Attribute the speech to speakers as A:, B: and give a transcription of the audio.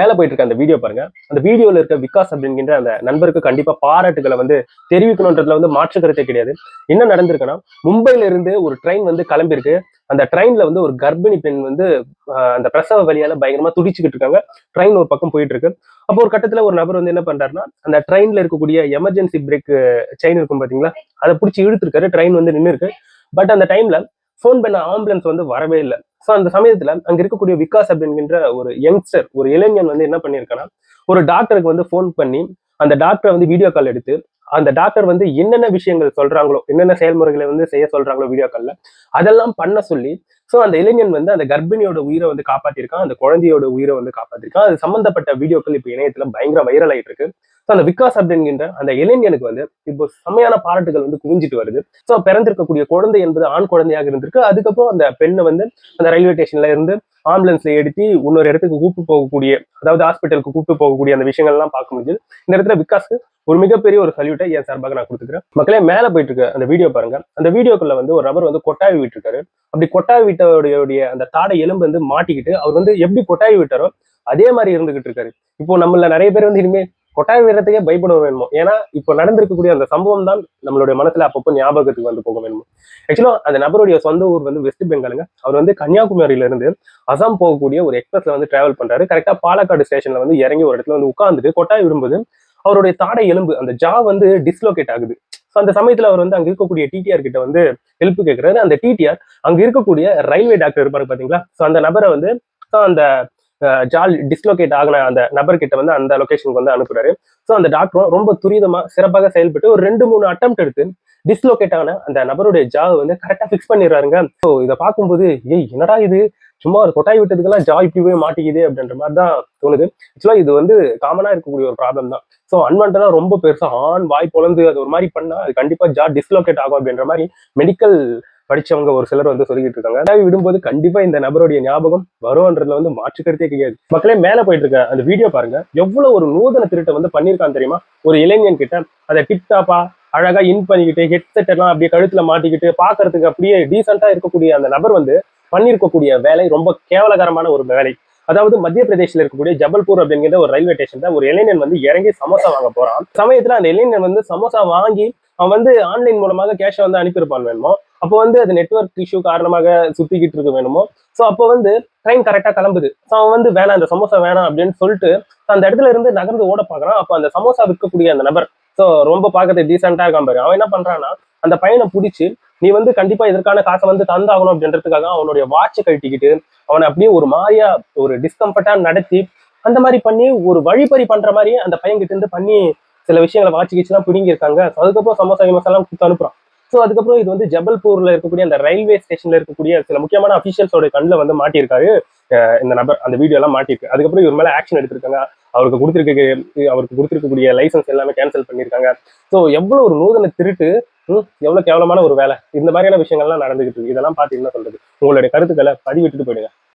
A: மேல போயிட்டு இருக்க அந்த வீடியோ பாருங்க. அந்த வீடியோல இருக்க விகாஸ் அப்படிங்கிற அந்த நண்பருக்கு கண்டிப்பா பாராட்டுகளை வந்து தெரிவிக்கணும்ன்றதுல வந்து மாற்று கருத்தே கிடையாது. என்ன நடந்திருக்குன்னா, மும்பைல இருந்து ஒரு ட்ரெயின் வந்து கிளம்பியிருக்கு. அந்த ட்ரெயின்ல வந்து ஒரு கர்ப்பிணி பெண் வந்து அந்த பிரசவ வலியால பயங்கரமா துடிச்சுக்கிட்டு இருக்காங்க. ட்ரெயின் ஒரு பக்கம் போயிட்டு இருக்கு. அப்போ ஒரு கட்டத்துல ஒரு நபர் வந்து என்ன பண்றாருன்னா, அந்த ட்ரெயின்ல இருக்கக்கூடிய எமர்ஜென்சி பிரேக் செயின் இருக்கும் பாத்தீங்களா, அதை பிடிச்சி இழுத்துருக்காரு. ட்ரெயின் வந்து நின்று இருக்கு. பட் அந்த டைம்ல போன் பண்ண ஆம்புலன்ஸ் வந்து வரவே இல்லை. சோ அந்த சமயத்துல அங்க இருக்கக்கூடிய விகாஸ் அப்படிங்கிற ஒரு யங்ஸ்டர், ஒரு இளைஞன் வந்து என்ன பண்ணிருக்கான்னா, ஒரு டாக்டருக்கு வந்து போன் பண்ணி அந்த டாக்டரை வந்து வீடியோ கால் எடுத்து அந்த டாக்டர் வந்து என்னென்ன விஷயங்கள் சொல்றாங்களோ, என்னென்ன செயல்முறைகளை வந்து செய்ய சொல்றாங்களோ வீடியோ கால்ல, அதெல்லாம் பண்ண சொல்லி, சோ அந்த இளைஞன் வந்து அந்த கர்ப்பிணியோட உயிரை வந்து காப்பாத்திருக்கான். அந்த குழந்தையோட உயிரை வந்து காப்பாத்திருக்கான். அது சம்பந்தப்பட்ட வீடியோக்கள் இப்ப இணையத்துல பயங்கர வைரல் ஆயிட்டு இருக்கு. சோ அந்த விகாஸ் அப்படிங்கிற அந்த இளைஞனுக்கு வந்து இப்போ செம்மையான பாராட்டுகள் வந்து குவிஞ்சிட்டு வருது. சோ பிறந்திருக்கக்கூடிய குழந்தை என்பது ஆண் குழந்தையாக இருந்திருக்கு. அதுக்கப்புறம் அந்த பெண்ணை வந்து அந்த ரயில்வே ஸ்டேஷன்ல இருந்து ஆம்புலன்ஸ்ல எடுத்து இன்னொரு இடத்துக்கு கூப்பிட்டு போகக்கூடிய, அதாவது ஹாஸ்பிட்டலுக்கு கூப்பிட்டு போகக்கூடிய அந்த விஷயங்கள் எல்லாம் பார்க்க முடியுது. இந்த இடத்துல விகாஸ்க்கு ஒரு மிகப்பெரிய ஒரு சல்யூட்டை என் சார்பாக நான் கொடுத்துக்கிறேன். மக்களே, மேல போயிட்டு இருக்க அந்த வீடியோ பாருங்க. அந்த வீடியோக்குள்ள வந்து ஒரு நபர் வந்து கொட்டாவி விட்டுருக்காரு. அப்படி கொட்டாவி விட்டவருடைய அந்த தாடை எலும்பு வந்து மாட்டிக்கிட்டு அவர் வந்து எப்படி கொட்டாவி விட்டாரோ அதே மாதிரி இருந்துகிட்டு இருக்காரு. இப்போ நம்மள நிறைய பேர் வந்து இனிமே கொட்டாவி விடுறதுக்கே பயப்பட வேணுமோ. ஏன்னா இப்போ நடந்திருக்கக்கூடிய அந்த சம்பவம் தான் நம்மளுடைய மனசுல அப்பப்போ ஞாபகத்துக்கு வந்து போக வேணுமோ. ஆக்சுவலா அந்த நபருடைய சொந்த ஊர் வந்து வெஸ்ட் பெங்காலுங்க. அவர் வந்து கன்னியாகுமரியில இருந்து அசாம் போகக்கூடிய ஒரு எக்ஸ்பிரஸ்ல வந்து டிராவல் பண்றாரு. கரெக்டா பாலக்காடு ஸ்டேஷன்ல வந்து இறங்கி ஒரு இடத்துல வந்து உட்கார்ந்துட்டு கொட்டாய் விடும்போது அவருடைய தாடை எலும்பு அந்த ஜா வந்து டிஸ்லோகேட் ஆகுது. அந்த சமயத்துல அவர் வந்து அங்க இருக்கக்கூடிய டிடிஆர் கிட்ட வந்து ஹெல்ப் கேட்கிறாரு. அந்த டிடிஆர் அங்க இருக்கக்கூடிய ரயில்வே டாக்டர் இருப்பாரு பாத்தீங்களா, அந்த நபரை வந்து அந்த ஜால் டிஸ்லோகேட் ஆகின அந்த நபர்கிட்ட வந்து அந்த லொகேஷனுக்கு வந்து அனுப்புறாரு. சோ அந்த டாக்டரும் ரொம்ப துரிதமா சிறப்பாக செயல்பட்டு ஒரு 2-3 அட்டெம்ப்ட் எடுத்து டிஸ்லோகேட் ஆன அந்த நபருடைய ஜாவை வந்து கரெக்டா பிக்ஸ் பண்ணிடுறாருங்க. ஸோ இதை பார்க்கும்போது ஏய் என்னடா இது, சும்மா ஒரு கொட்டாய் விட்டதுக்கெல்லாம் ஜா இப்படி போய் மாட்டிக்குது அப்படின்ற மாதிரி தான் தோணுது. ஆக்சுவலா இது வந்து காமனா இருக்கக்கூடிய ஒரு ப்ராப்ளம் தான். ஸோ அன்வான்டா ரொம்ப பெருசா ஆண் வாய் பொழந்து அது ஒரு மாதிரி பண்ணா அது கண்டிப்பா ஜா டிஸ்லோகேட் ஆகும் அப்படின்ற மாதிரி மெடிக்கல் படிச்சவங்க ஒரு சிலர் வந்து சொல்லிட்டு இருக்காங்க. கொட்டாவி விடும்போது கண்டிப்பா இந்த நபருடைய ஞாபகம் வரும்ன்றதுல வந்து மாற்று கருத்தே கிடையாது. மக்களே, மேல போயிட்டு இருக்க அந்த வீடியோ பாருங்க. எவ்வளவு ஒரு நூதன திருட்டை வந்து பண்ணியிருக்கான்னு தெரியுமா? ஒரு இளைஞன் கிட்ட அதை டிப்டாப்பா அழகா இன் பண்ணிக்கிட்டு ஹெட்செட் எல்லாம் அப்படியே கழுத்துல மாட்டிக்கிட்டு பாக்குறதுக்கு அப்படியே டீசெண்டா இருக்கக்கூடிய அந்த நபர் வந்து பண்ணிருக்கக்கூடிய வேலை ரொம்ப கேவலகரமான ஒரு வேலை. அதாவது மத்திய பிரதேசல இருக்கக்கூடிய ஜபல்பூர் அப்படிங்கிற ஒரு ரயில்வே ஸ்டேஷன்ல ஒரு இளைஞன் வந்து இறங்கி சமோசா வாங்க போறான். சமயத்துல அந்த இளைஞன் வந்து சமோசா வாங்கி அவன் வந்து ஆன்லைன் மூலமாக கேஷை வந்து அனுப்பியிருப்பான் வேணுமோ. அப்போ வந்து அது நெட்வொர்க் இஷ்யூ காரணமாக சுத்திக்கிட்டு இருக்க வேணுமோ. சோ அப்போ வந்து ட்ரெயின் கரெக்டா கிளம்புது. சோ அவன் வந்து வேணாம், இந்த சமோசா வேணாம் அப்படின்னு சொல்லிட்டு அந்த இடத்துல இருந்து நகர்ந்து ஓட பாக்குறான். அப்போ அந்த சமோசா விற்கக்கூடிய அந்த நபர் சோ ரொம்ப பார்க்கறது டீசெண்டா இருக்கான் பாரு, அவன் என்ன பண்றான்னா அந்த பையனை பிடிச்சி நீ வந்து கண்டிப்பா இதற்கான காசை வந்து தந்தாகணும் அப்படின்றதுக்காக அவனுடைய வாட்சை கழட்டிக்கிட்டு அவனை அப்படியே ஒரு மாதிரியா ஒரு டிஸ்கம்ஃபர்ட்டா நடத்தி அந்த மாதிரி பண்ணி ஒரு வழிப்பறி பண்ற மாதிரி அந்த பையன் கிட்ட இருந்து பண்ணி சில விஷயங்களை வாட்சி கிச்சுலாம் பிடிங்கி இருக்காங்க. அதுக்கப்புறம் சமோசா கிமோசா எல்லாம் கொடுத்து அனுப்புறான். ஸோ அதுக்கப்புறம் இது வந்து ஜபல்பூர்ல இருக்கக்கூடிய அந்த ரயில்வே ஸ்டேஷன்ல இருக்கக்கூடிய சில முக்கியமான அபிஷியல்ஸோட கண்ணில் வந்து மாட்டியிருக்காரு இந்த நபர். அந்த வீடியோ எல்லாம் மாட்டிருக்கு. அதுக்கப்புறம் இவர் மேல ஆக்ஷன் எடுத்திருக்காங்க. அவருக்கு கொடுத்திருக்கக்கூடிய லைசன்ஸ் எல்லாமே கேன்சல் பண்ணியிருக்காங்க. ஸோ எவ்வளவு ஒரு நூதன திருட்டு, எவ்வளவு கேவலமான ஒரு வேலை. இந்த மாதிரியான விஷயங்கள்லாம் நடந்துகிட்டு இருக்கு. இதெல்லாம் பார்த்து என்ன சொல்றது? உங்களுடைய கருத்துக்களை பதிவிட்டுட்டு போயிடுங்க.